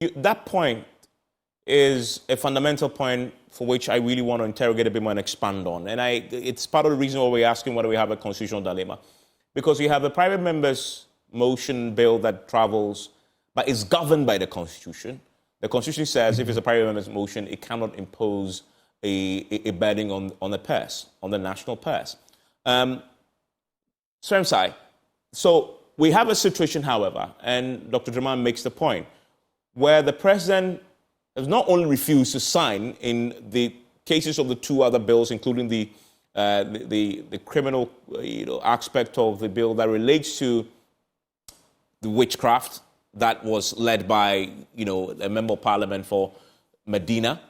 That point is a fundamental point for which I really want to interrogate a bit more and expand on. And it's part of the reason why we're asking whether we have a constitutional dilemma. Because you have a private member's motion bill that travels, but is governed by the Constitution. The Constitution says if it's a private member's motion, it cannot impose a burden on the purse, on the national purse. SREM SAI. So we have a situation, however, and Dr. Draman makes the point, where the president has not only refused to sign in the cases of the two other bills, including the criminal aspect of the bill that relates to the witchcraft that was led by a member of parliament for Medina.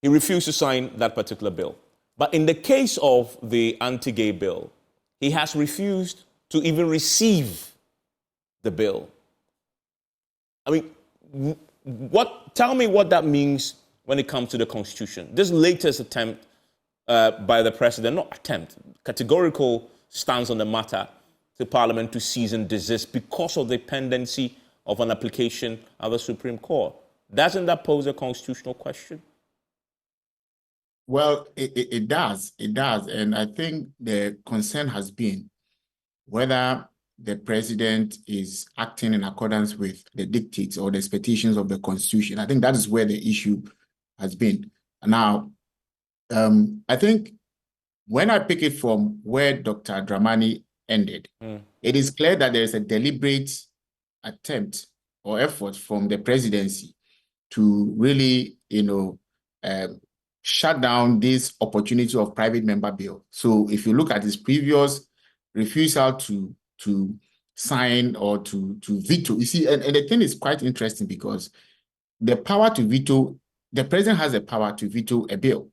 He refused to sign that particular bill. But in the case of the anti-gay bill, he has refused to even receive the bill. I mean, tell me what that means when it comes to the Constitution. This latest attempt by the president, not attempt, categorical stance on the matter to Parliament to cease and desist because of the pendency of an application of the Supreme Court. Doesn't that pose a constitutional question? Well, it does. It does. And I think the concern has been whether the president is acting in accordance with the dictates or the expectations of the Constitution. I think that is where the issue has been. Now, I think when I pick it from where Dr. Dramani ended, it is clear that there is a deliberate attempt or effort from the presidency to really, shut down this opportunity of private member bill. So if you look at his previous refusal to sign or to veto, you see, and the thing is quite interesting because the power to veto, the president has a power to veto a bill.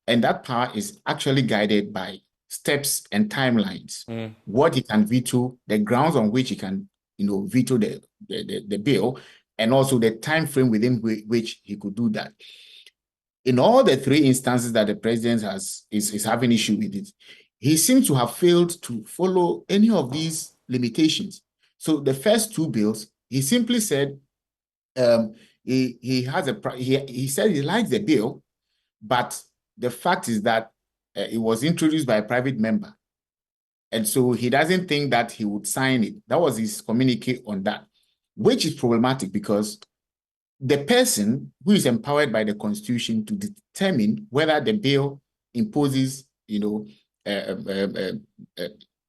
And that power is actually guided by steps and timelines. What he can veto, the grounds on which he can, veto the bill, and also the time frame within which he could do that. In all the three instances that the president is having issue with it, he seems to have failed to follow any of these limitations. So the first two bills, he simply said he said he likes the bill, but the fact is that it was introduced by a private member. And so he doesn't think that he would sign it. That was his communique on that, which is problematic because the person who is empowered by the Constitution to determine whether the bill imposes,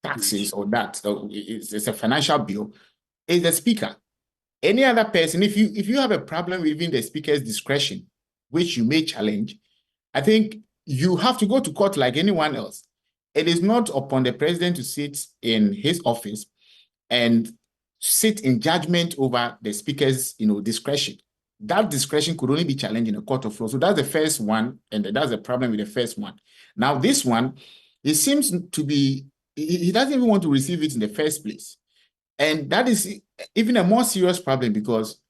taxes or that, so it's a financial bill, is the Speaker. Any other person, if you have a problem within the Speaker's discretion, which you may challenge, I think you have to go to court like anyone else. It is not upon the president to sit in his office and sit in judgment over the Speaker's, discretion. That discretion could only be challenged in a court of law. So that's the first one, and that's the problem with the first one. Now, this one, it seems to be, he doesn't even want to receive it in the first place. And that is even a more serious problem because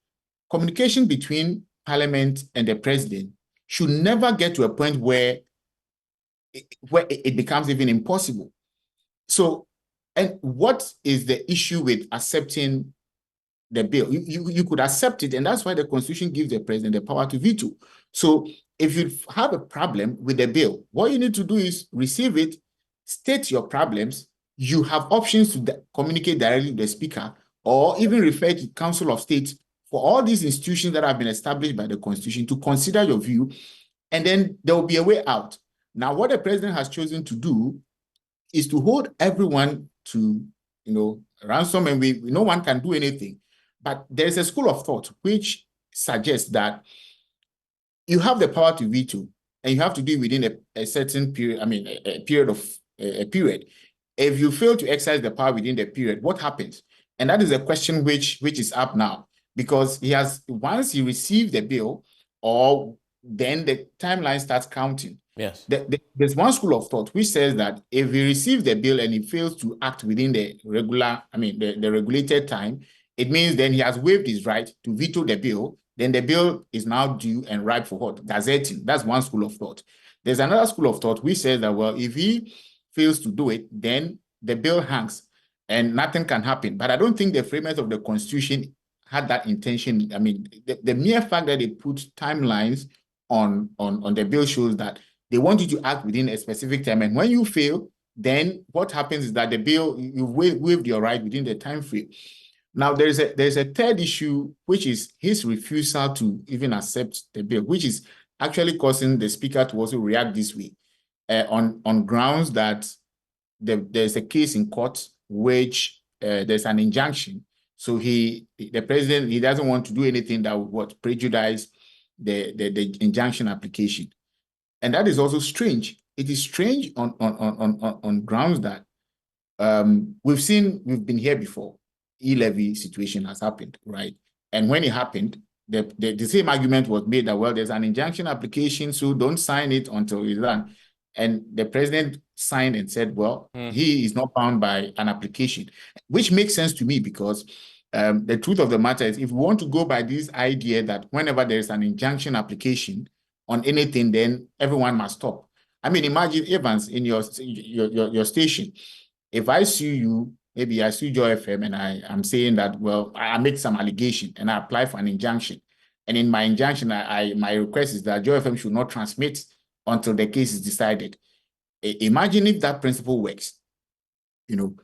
communication between Parliament and the president should never get to a point where it becomes even impossible. So, and what is the issue with accepting the bill? You could accept it, and that's why the Constitution gives the president the power to veto. So if you have a problem with the bill, what you need to do is receive it, state your problems. You have options to communicate directly with the Speaker or even refer to Council of State for all these institutions that have been established by the Constitution to consider your view, and then there will be a way out. Now, what the president has chosen to do is to hold everyone to, ransom, and no one can do anything. But there's a school of thought which suggests that you have the power to veto, and you have to do it within a certain period. A period. If you fail to exercise the power within the period, what happens? And that is a question which is up now, because once he receives the bill, or then the timeline starts counting. Yes. There's one school of thought which says that if he receives the bill and he fails to act within the regulated time, it means then he has waived his right to veto the bill. Then the bill is now due and ripe for what? Gazetting. That's one school of thought. There's another school of thought which says that, well, if he fails to do it, then the bill hangs and nothing can happen. But I don't think the framers of the Constitution had that intention. I mean, the mere fact that they put timelines on the bill shows that they want you to act within a specific time. And when you fail, then what happens is that the bill, you've waived your right within the time frame. Now, there's a third issue, which is his refusal to even accept the bill, which is actually causing the speaker to also react this way, on grounds that there's a case in court which there's an injunction. So the president, he doesn't want to do anything that would prejudice the injunction application. And that is also strange. It is strange on grounds that we've been here before. E-levy situation has happened, right? And when it happened, the same argument was made that, well, there's an injunction application, so don't sign it until it's done. And the president signed and said, well, he is not bound by an application, which makes sense to me because the truth of the matter is, if we want to go by this idea that whenever there's an injunction application on anything, then everyone must stop. I mean, imagine, Evans, in your station, if I sue you, maybe I sue Joy FM and I'm saying that, well, I make some allegation and I apply for an injunction. And in my injunction, my request is that Joy FM should not transmit until the case is decided. Imagine if that principle works. You know,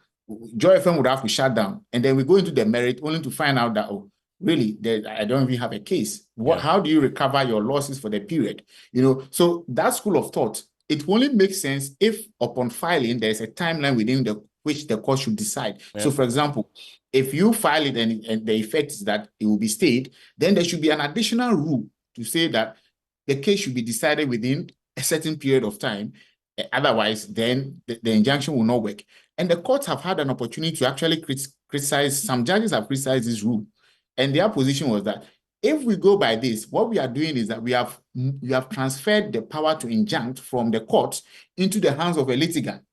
Joy FM would have to shut down. And then we go into the merit only to find out that, oh, really, I don't even have a case. How do you recover your losses for the period? You know, so that school of thought, it only makes sense if upon filing, there's a timeline within which the court should decide. Yeah. So, for example, if you file it and the effect is that it will be stayed, then there should be an additional rule to say that the case should be decided within a certain period of time. Otherwise, then the injunction will not work. And the courts have had an opportunity to actually criticize. Some judges have criticized this rule. And their position was that if we go by this, what we are doing is that we have transferred the power to injunct from the courts into the hands of a litigant.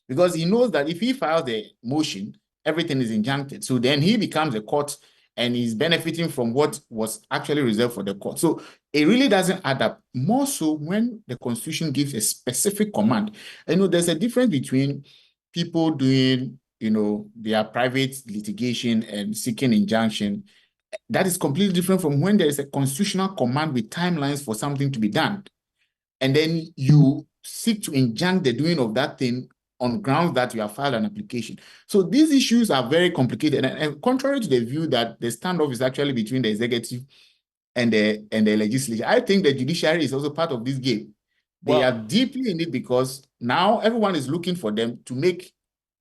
Because he knows that if he files the motion, everything is injuncted. So then he becomes a court and he's benefiting from what was actually reserved for the court. So it really doesn't add up. More so when the Constitution gives a specific command. You know, there's a difference between people doing, you know, their private litigation and seeking injunction. That is completely different from when there is a constitutional command with timelines for something to be done. And then you seek to injunct the doing of that thing on grounds that you have filed an application. So these issues are very complicated. And contrary to the view that the standoff is actually between the executive and the legislature, I think the judiciary is also part of this game. They are deeply in it because now everyone is looking for them to make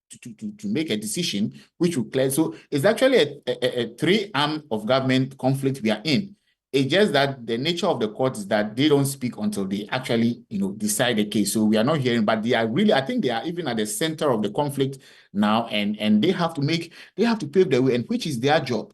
a decision which will clear. So it's actually a three-arm of government conflict we are in. It's just that the nature of the court is that they don't speak until they actually, you know, decide the case. So we are not hearing, but they are really, I think they are even at the center of the conflict now, and they have to pave the way, and which is their job.